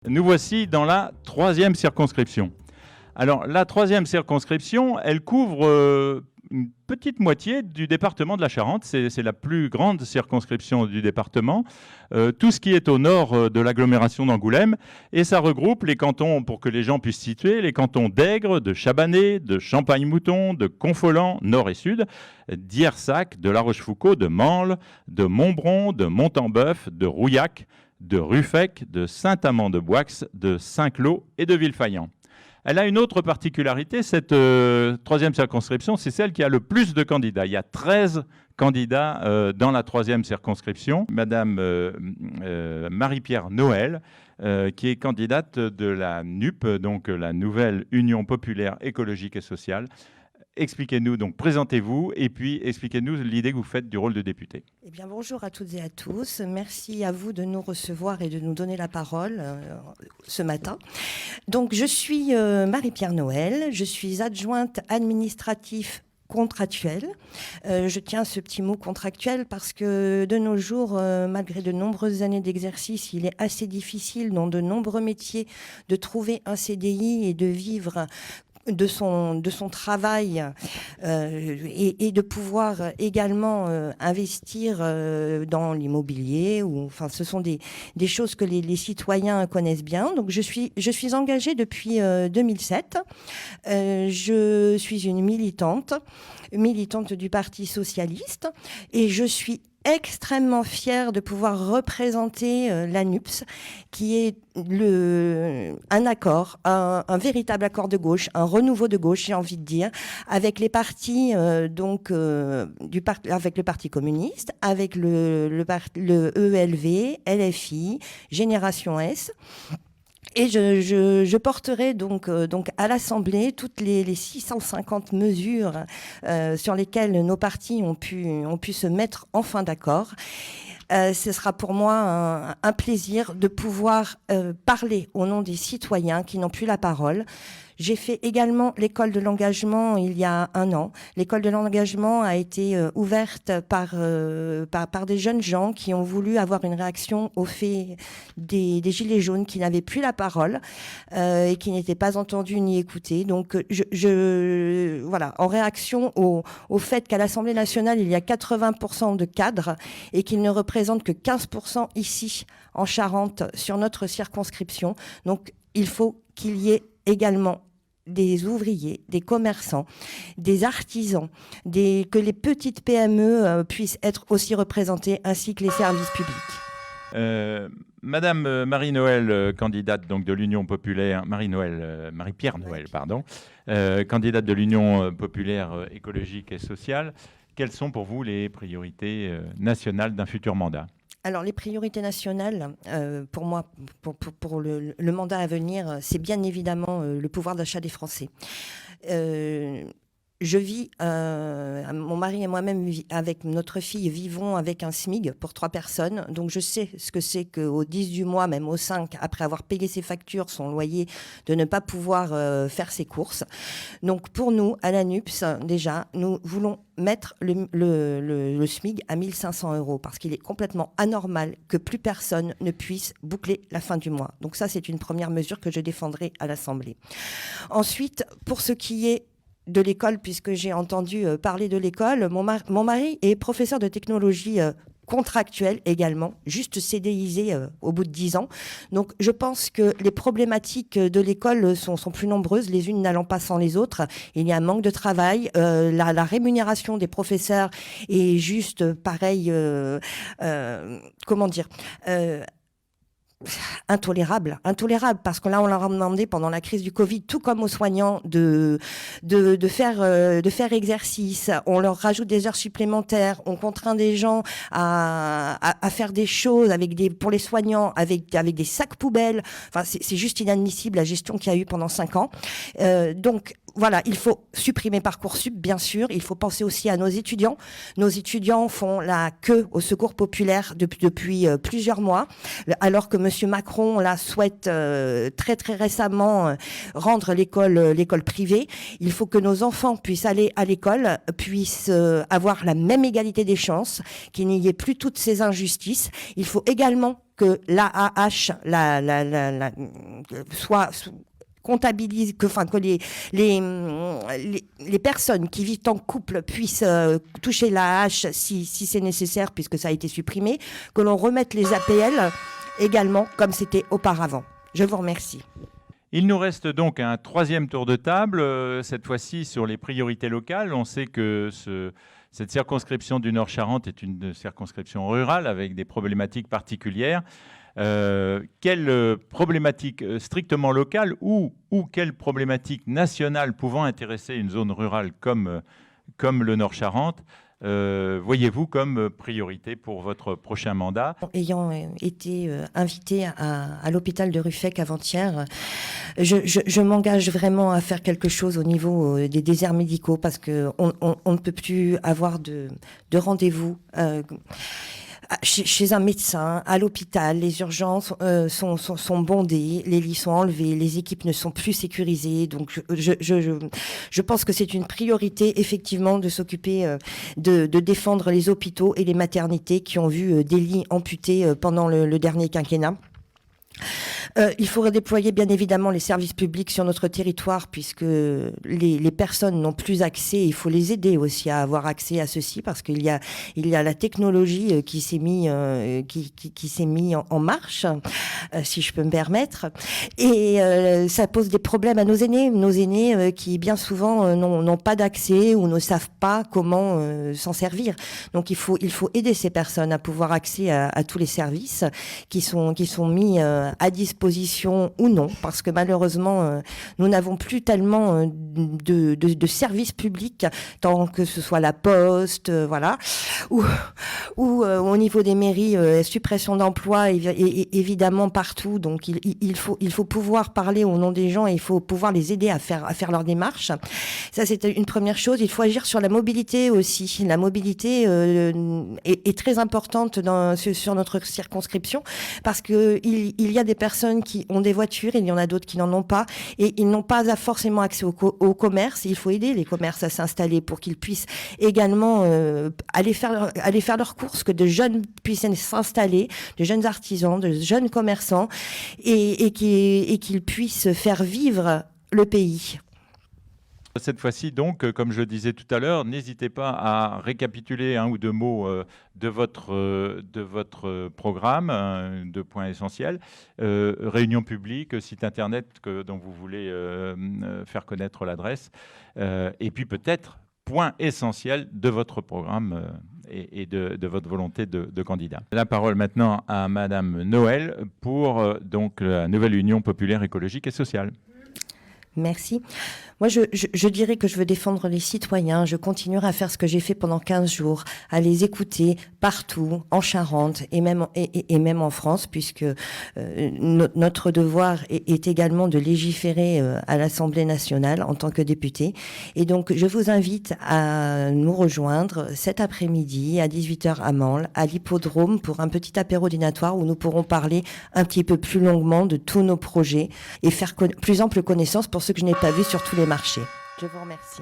Nous voici dans la troisième circonscription. Alors, la troisième circonscription, elle couvre une petite moitié du département de la Charente. C'est la plus grande circonscription du département. Tout ce qui est au nord de l'agglomération d'Angoulême. Et ça regroupe les cantons, pour que les gens puissent situer, les cantons d'Aigre, de Chabanais, de Champagne-Mouton, de Confolens, nord et sud, d'Hiersac, de La Rochefoucauld, de Mansle, de Montbron, de Montembeuf, de Rouillac, de Ruffec, de Saint-Amand-de-Boixe, de Saint-Cloud et de Villefagnan. Elle a une autre particularité, cette troisième circonscription, c'est celle qui a le plus de candidats. Il y a 13 candidats dans la troisième circonscription. Madame Marie-Pierre Noël, qui est candidate de la NUP, donc la Nouvelle Union Populaire Écologique et Sociale. Expliquez-nous, donc présentez-vous et puis expliquez-nous l'idée que vous faites du rôle de député. Eh bien, bonjour à toutes et à tous. Merci à vous de nous recevoir et de nous donner la parole ce matin. Donc, je suis Marie-Pierre Noël, je suis adjointe administrative contractuelle. Je tiens à ce petit mot contractuel parce que de nos jours, malgré de nombreuses années d'exercice, il est assez difficile dans de nombreux métiers de trouver un CDI et de vivre de son travail et de pouvoir également investir dans l'immobilier. Enfin, ce sont des choses que les citoyens connaissent bien. Donc, je suis engagée depuis 2007. Je suis une militante du Parti socialiste et je suis extrêmement fière de pouvoir représenter l'ANUPS, qui est un accord, un véritable accord de gauche, un renouveau de gauche, j'ai envie de dire, avec les partis, avec le Parti communiste, avec le EELV, LFI, Génération S. Et je porterai donc à l'Assemblée toutes les 650 mesures sur lesquelles nos partis ont pu se mettre enfin d'accord. Ce sera pour moi un plaisir de pouvoir parler au nom des citoyens qui n'ont plus la parole. J'ai fait également l'école de l'engagement il y a 1 an. L'école de l'engagement a été ouverte par des jeunes gens qui ont voulu avoir une réaction au fait des gilets jaunes qui n'avaient plus la parole et qui n'étaient pas entendus ni écoutés. Donc, voilà, en réaction au fait qu'à l'Assemblée nationale, il y a 80% de cadres et qu'ils ne représentent que 15% ici en Charente sur notre circonscription. Donc, il faut qu'il y ait également des ouvriers, des commerçants, des artisans, que les petites PME puissent être aussi représentées, ainsi que les services publics. Madame Marie-Noël, candidate donc de l'Union populaire, Marie-Pierre Noël, pardon, candidate de l'Union populaire écologique et sociale, quelles sont pour vous les priorités nationales d'un futur mandat ? Alors, les priorités nationales, pour moi, pour le mandat à venir, c'est bien évidemment le pouvoir d'achat des Français. Je vis, mon mari et moi-même, avec notre fille, vivons avec un SMIG pour 3 personnes. Donc, je sais ce que c'est qu'au 10 du mois, même au 5, après avoir payé ses factures, son loyer, de ne pas pouvoir faire ses courses. Donc, pour nous, à l'ANUPS, déjà, nous voulons mettre le SMIG à 1 500 € parce qu'il est complètement anormal que plus personne ne puisse boucler la fin du mois. Donc, ça, c'est une première mesure que je défendrai à l'Assemblée. Ensuite, pour ce qui est de l'école, puisque j'ai entendu parler de l'école, mon mari est professeur de technologie contractuelle également, juste CDIsé au bout de 10 ans. Donc je pense que les problématiques de l'école sont plus nombreuses, les unes n'allant pas sans les autres. Il y a un manque de travail, la rémunération des professeurs est juste pareil, intolérable, parce que là on leur a demandé pendant la crise du Covid, tout comme aux soignants, de faire exercice. On leur rajoute des heures supplémentaires, on contraint des gens à faire des choses pour les soignants avec des sacs poubelles. Enfin, c'est juste inadmissible la gestion qu'il y a eu pendant 5 ans. Donc voilà, il faut supprimer Parcoursup, bien sûr. Il faut penser aussi à nos étudiants. Nos étudiants font la queue au Secours populaire depuis plusieurs mois, alors que Monsieur Macron souhaite très très récemment rendre l'école privée. Il faut que nos enfants puissent aller à l'école, puissent avoir la même égalité des chances, qu'il n'y ait plus toutes ces injustices. Il faut également que l'AAH soit comptabilise, que les personnes qui vivent en couple puissent toucher l'AAH si c'est nécessaire, puisque ça a été supprimé, que l'on remette les APL également comme c'était auparavant. Je vous remercie. Il nous reste donc un troisième tour de table, cette fois-ci sur les priorités locales. On sait que cette circonscription du Nord-Charente est une circonscription rurale avec des problématiques particulières. Quelles problématiques strictement locales ou quelles problématiques nationales pouvant intéresser une zone rurale comme le Nord-Charente voyez-vous comme priorité pour votre prochain mandat? Ayant été invitée à l'hôpital de Ruffec avant-hier, je m'engage vraiment à faire quelque chose au niveau des déserts médicaux, parce qu'on ne peut plus avoir de rendez-vous chez un médecin, à l'hôpital. Les urgences sont bondées, les lits sont enlevés, les équipes ne sont plus sécurisées. Donc je pense que c'est une priorité effectivement de s'occuper de défendre les hôpitaux et les maternités qui ont vu des lits amputés pendant le dernier quinquennat. Il faudrait déployer bien évidemment les services publics sur notre territoire, puisque les personnes n'ont plus accès. Il faut les aider aussi à avoir accès à ceci, parce qu'il y a la technologie qui s'est mis en marche, si je peux me permettre, et ça pose des problèmes à nos aînés qui bien souvent n'ont pas d'accès ou ne savent pas comment s'en servir. Donc il faut aider ces personnes à pouvoir accès à tous les services qui sont mis à disposition ou non, parce que malheureusement nous n'avons plus tellement de services publics, tant que ce soit la poste, voilà, ou au niveau des mairies, suppression d'emplois évidemment partout. Donc il faut pouvoir parler au nom des gens et il faut pouvoir les aider à faire leur démarche. Ça, c'est une première chose. Il faut agir sur la mobilité aussi. La mobilité est très importante sur notre circonscription, parce que il y a des personnes qui ont des voitures, il y en a d'autres qui n'en ont pas, et ils n'ont pas forcément accès au commerce. Il faut aider les commerces à s'installer pour qu'ils puissent également aller faire leurs courses, que de jeunes puissent s'installer, de jeunes artisans, de jeunes commerçants, et qu'ils puissent faire vivre le pays. Cette fois-ci, donc, comme je le disais tout à l'heure, n'hésitez pas à récapituler un ou deux mots de votre programme, deux points essentiels. Réunion publique, site internet dont vous voulez faire connaître l'adresse, et puis peut-être point essentiel de votre programme et de votre volonté de candidat. La parole maintenant à Madame Noël pour donc la nouvelle Union populaire écologique et sociale. Merci. Moi, je dirais que je veux défendre les citoyens. Je continuerai à faire ce que j'ai fait pendant 15 jours, à les écouter partout, en Charente et même en France, puisque notre devoir est également de légiférer à l'Assemblée nationale en tant que député. Et donc, je vous invite à nous rejoindre cet après-midi à 18h à Mansle, à l'hippodrome, pour un petit apéro dînatoire où nous pourrons parler un petit peu plus longuement de tous nos projets et faire plus ample connaissance pour ceux que je n'ai pas vus sur tous les marchés. Je vous remercie.